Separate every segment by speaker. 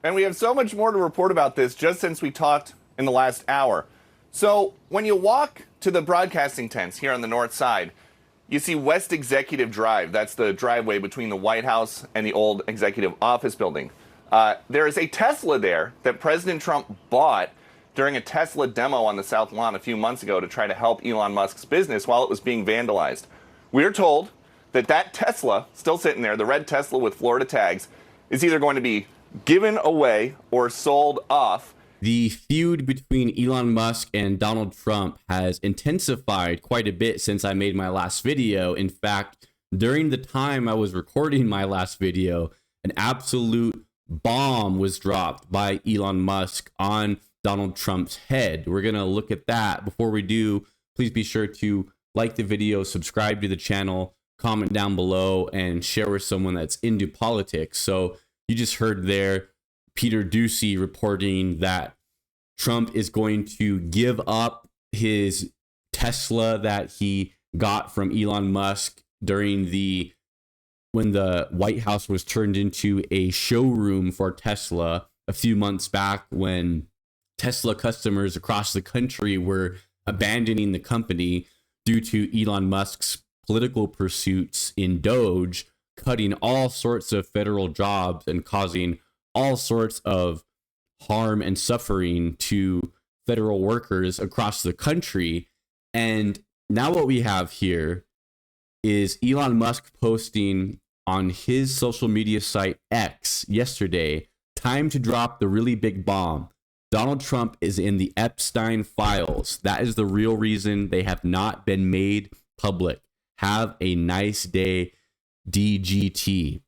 Speaker 1: And we have so much more to report about this just since we talked in the last hour. So, when you walk to the broadcasting tents here on the north side, you see West Executive Drive. That's the driveway between the White House and the old executive office building. There is a Tesla there that President Trump bought during a Tesla demo on the South Lawn a few months ago to try to help Elon Musk's business while it was being vandalized. We're told that that Tesla, still sitting there, the red Tesla with Florida tags, is either going to be given away or sold off.
Speaker 2: The feud between Elon Musk and Donald Trump has intensified quite a bit since I made my last video. In fact, during the time I was recording my last video, an absolute bomb was dropped by Elon Musk on Donald Trump's head. We're going to look at that. Before we do, please be sure to like the video, subscribe to the channel, comment down below, and share with someone that's into politics. So you just heard there Peter Doocy reporting that Trump is going to give up his Tesla that he got from Elon Musk during when the White House was turned into a showroom for Tesla a few months back, when Tesla customers across the country were abandoning the company due to Elon Musk's political pursuits in Doge, cutting all sorts of federal jobs and causing all sorts of harm and suffering to federal workers across the country. And now what we have here is Elon Musk posting on his social media site X yesterday, time to drop the really big bomb. Donald Trump is in the Epstein files. That is the real reason they have not been made public. Have a nice day, DGT.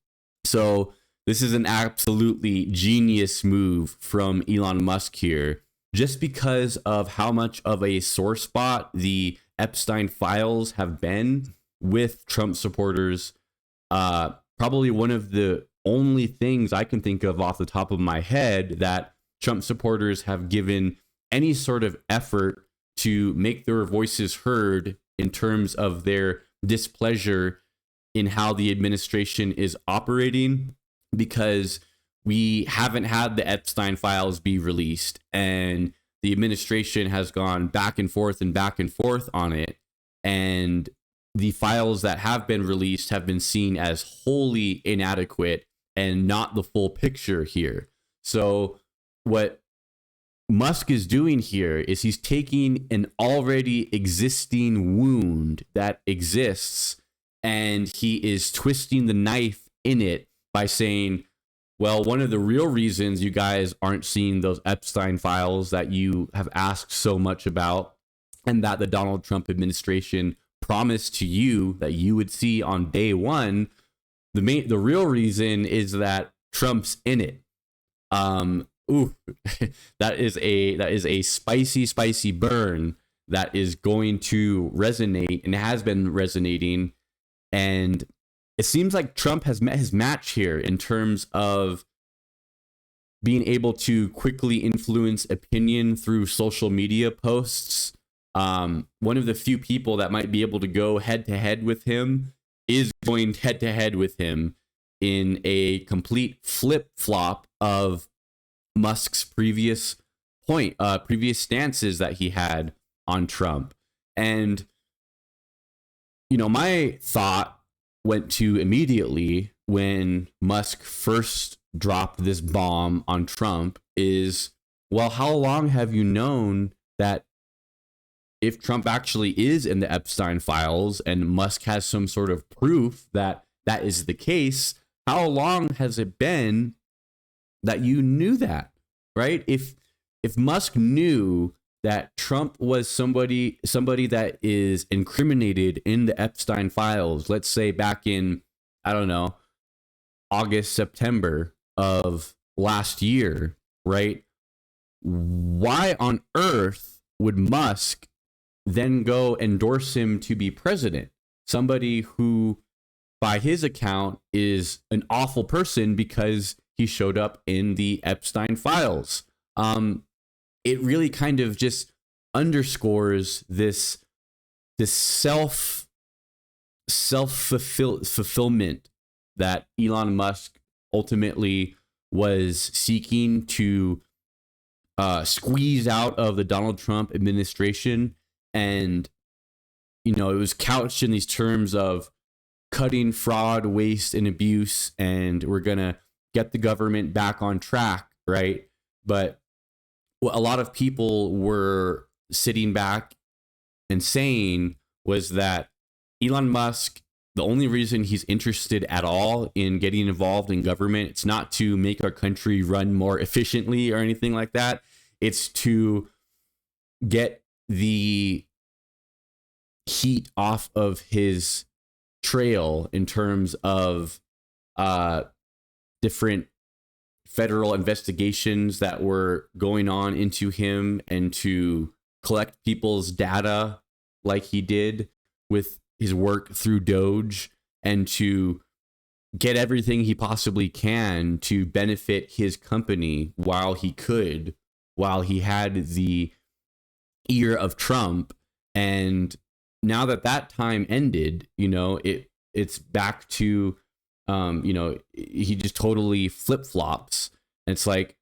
Speaker 2: So this is an absolutely genius move from Elon Musk here, just because of how much of a sore spot the Epstein files have been with Trump supporters. Probably one of the only things I can think of off the top of my head that Trump supporters have given any sort of effort to make their voices heard in terms of their displeasure in how the administration is operating, because we haven't had the Epstein files be released, and the administration has gone back and forth on it. And the files that have been released have been seen as wholly inadequate and not the full picture here. So what Musk is doing here is he's taking an already existing wound that exists, and he is twisting the knife in it by saying, well, one of the real reasons you guys aren't seeing those Epstein files that you have asked so much about, and that the Donald Trump administration promised to you that you would see on day one, the real reason is that Trump's in it. Ooh, that is a spicy burn that is going to resonate and has been resonating. And it seems like Trump has met his match here in terms of being able to quickly influence opinion through social media posts. One of the few people that might be able to go head to head with him is going head to head with him in a complete flip flop of Musk's previous stances that he had on Trump. And, my thought went to immediately when Musk first dropped this bomb on Trump is, well, how long have you known that if Trump actually is in the Epstein files and Musk has some sort of proof that that is the case, how long has it been that you knew that, right? If Musk knew that Trump was somebody that is incriminated in the Epstein files, let's say back in, I don't know, August, September of last year, right? Why on earth would Musk then go endorse him to be president? Somebody who, by his account, is an awful person because he showed up in the Epstein files. It really kind of just underscores this fulfillment that Elon Musk ultimately was seeking to squeeze out of the Donald Trump administration. And, you know, it was couched in these terms of cutting fraud, waste, and abuse, and we're going to get the government back on track, right? But what a lot of people were sitting back and saying was that Elon Musk, the only reason he's interested at all in getting involved in government, it's not to make our country run more efficiently or anything like that. It's to get the heat off of his trail in terms of different federal investigations that were going on into him, and to collect people's data like he did with his work through Doge, and to get everything he possibly can to benefit his company while he had the ear of Trump. And now that time ended, you know, it's back to, you know, he just totally flip-flops. And it's like,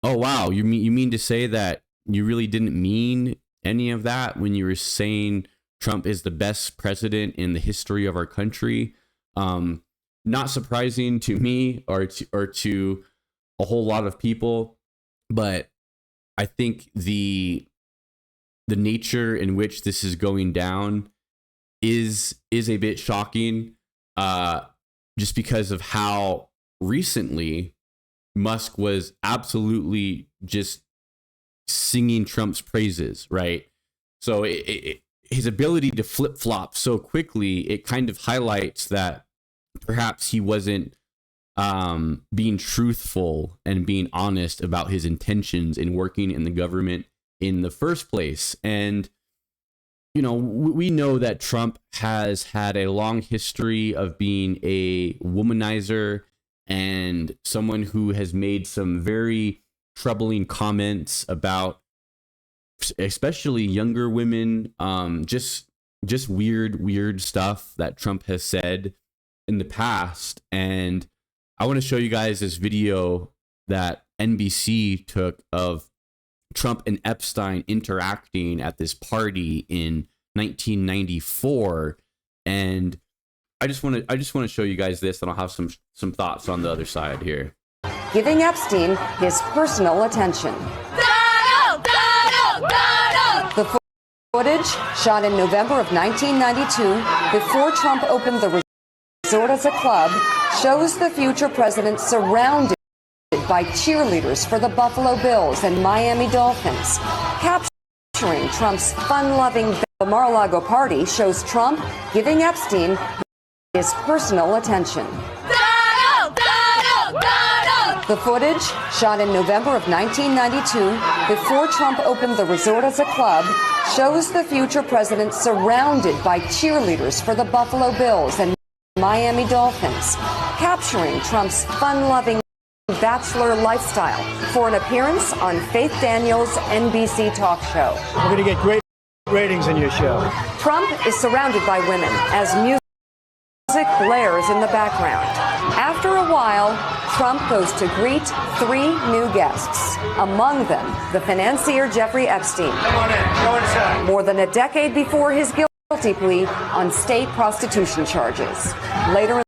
Speaker 2: oh, wow, you mean to say that you really didn't mean any of that when you were saying Trump is the best president in the history of our country? Not surprising to me or to a whole lot of people, but I think the nature in which this is going down is a bit shocking, just because of how recently Musk was absolutely just singing Trump's praises, right? So his ability to flip-flop so quickly, it kind of highlights that perhaps he wasn't being truthful and being honest about his intentions in working in the government in the first place. And, you know, we know that Trump has had a long history of being a womanizer and someone who has made some very troubling comments about especially younger women, just weird stuff that Trump has said in the past. And I want to show you guys this video that NBC took of Trump and Epstein interacting at this party in 1994, and I just want to show you guys this, and I'll have some thoughts on the other side here.
Speaker 3: Giving Epstein his personal attention. The footage, shot in November of 1992, before Trump opened the resort as a club, shows the future president surrounded by cheerleaders for the Buffalo Bills and Miami Dolphins. Capturing Trump's fun-loving Mar-a-Lago party shows Trump giving Epstein his personal attention. The footage, shot in November of 1992, before Trump opened the resort as a club, shows the future president surrounded by cheerleaders for the Buffalo Bills and Miami Dolphins. Capturing Trump's fun-loving bachelor lifestyle for an appearance on Faith Daniels' NBC talk show.
Speaker 4: We're going to get great ratings in your show.
Speaker 3: Trump is surrounded by women as music blares in the background. After a while, Trump goes to greet 3 new guests, among them the financier Jeffrey Epstein.
Speaker 4: Come on in. Go inside.
Speaker 3: More than a decade before his guilty plea on state prostitution charges. Later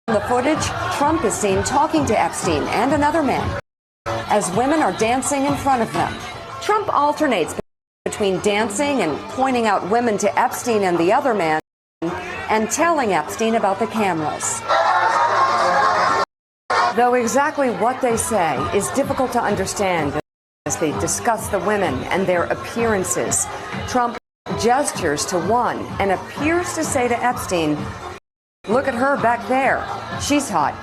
Speaker 3: in the footage, Trump is seen talking to Epstein and another man as women are dancing in front of them. Trump alternates between dancing and pointing out women to Epstein and the other man and telling Epstein about the cameras. Though exactly what they say is difficult to understand as they discuss the women and their appearances, Trump gestures to one and appears to say to Epstein, "Look at her back there. She's hot."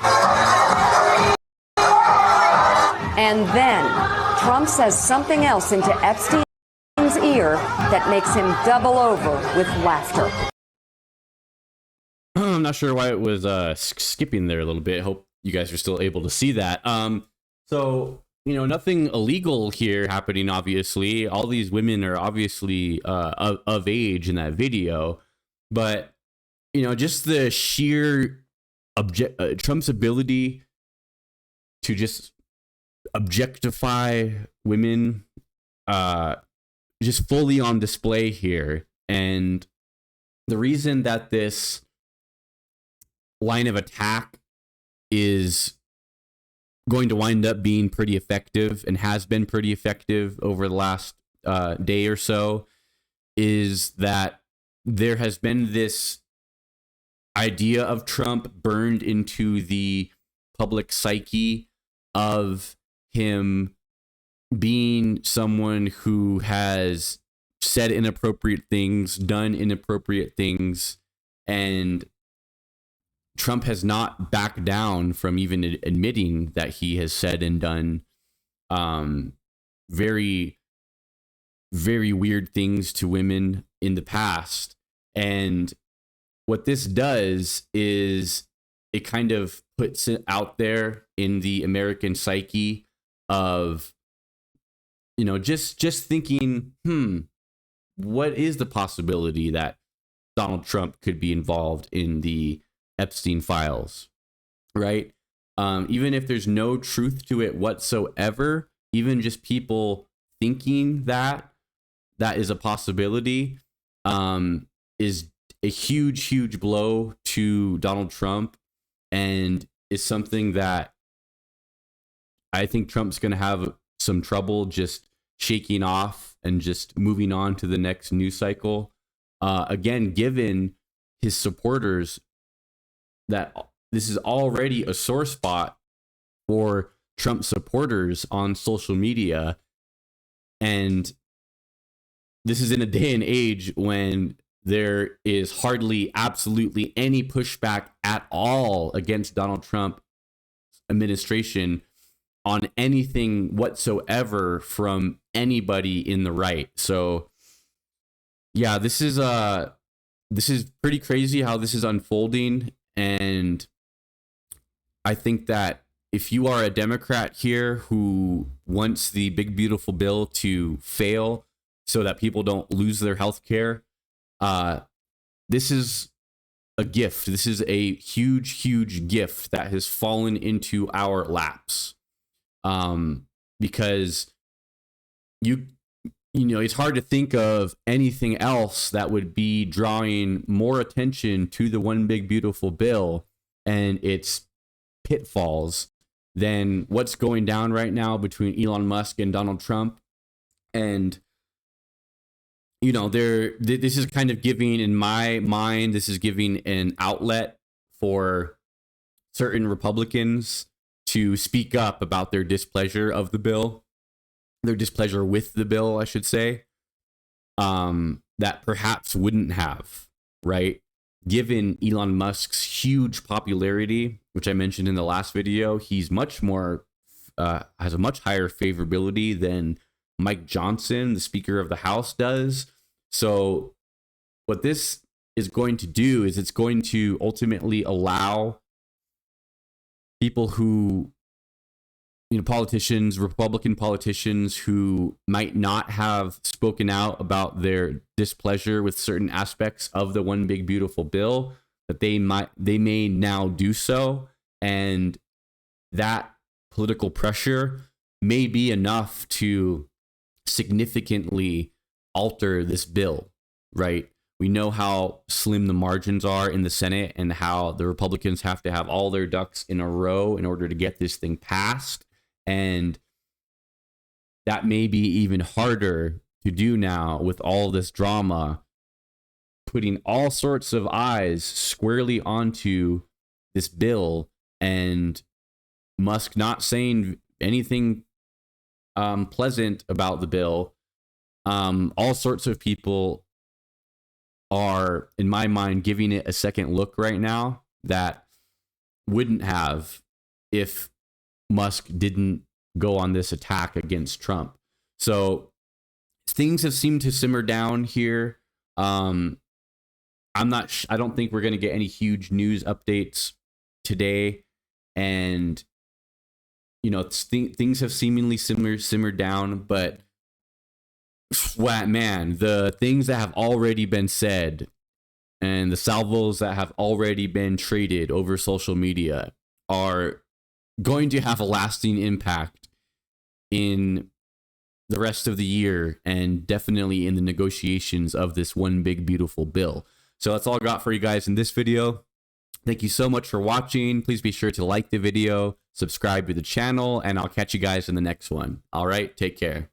Speaker 3: And then Trump says something else into Epstein's ear that makes him double over with laughter.
Speaker 2: I'm not sure why it was skipping there a little bit. Hope you guys are still able to see that. So, you know, nothing illegal here happening, obviously. All these women are obviously of age in that video. But, you know, just the sheer Trump's ability to just objectify women, just fully on display here. And the reason that this line of attack is going to wind up being pretty effective and has been pretty effective over the last day or so is that there has been this idea of Trump burned into the public psyche of him being someone who has said inappropriate things, done inappropriate things, and Trump has not backed down from even admitting that he has said and done very, very weird things to women in the past. And what this does is it kind of puts it out there in the American psyche of, you know, just thinking, what is the possibility that Donald Trump could be involved in the Epstein files, right? Even if there's no truth to it whatsoever, even just people thinking that is a possibility, is a huge blow to Donald Trump, and is something that I think Trump's going to have some trouble just shaking off and just moving on to the next news cycle. Again, given his supporters, that this is already a sore spot for Trump supporters on social media. And this is in a day and age when there is hardly absolutely any pushback at all against Donald Trump administration on anything whatsoever from anybody in the right. So yeah, this is pretty crazy how this is unfolding. And I think that if you are a Democrat here who wants the big, beautiful bill to fail so that people don't lose their health care, this is a gift. This is a huge gift that has fallen into our laps. Because you know, it's hard to think of anything else that would be drawing more attention to the one big beautiful bill and its pitfalls than what's going down right now between Elon Musk and Donald Trump. And you know, this is kind of giving, in my mind, this is giving an outlet for certain Republicans to speak up about their displeasure of the bill, their displeasure with the bill, I should say, that perhaps wouldn't have, right? Given Elon Musk's huge popularity, which I mentioned in the last video, he's much more, has a much higher favorability than Mike Johnson, the Speaker of the House, does. So what this is going to do is it's going to ultimately allow people who, you know, politicians, Republican politicians who might not have spoken out about their displeasure with certain aspects of the one big beautiful bill, that they may now do so. And that political pressure may be enough to significantly alter this bill, right? We know how slim the margins are in the Senate and how the Republicans have to have all their ducks in a row in order to get this thing passed. And that may be even harder to do now with all this drama, putting all sorts of eyes squarely onto this bill, and Musk not saying anything pleasant about the bill. All sorts of people are, in my mind, giving it a second look right now that wouldn't have if Musk didn't go on this attack against Trump. So things have seemed to simmer down here. I don't think we're going to get any huge news updates today. And, you know, things have seemingly simmered down, but man, the things that have already been said and the salvos that have already been traded over social media are going to have a lasting impact in the rest of the year and definitely in the negotiations of this one big beautiful bill. So that's all I got for you guys in this video. Thank you so much for watching. Please be sure to like the video, subscribe to the channel, and I'll catch you guys in the next one. All right, take care.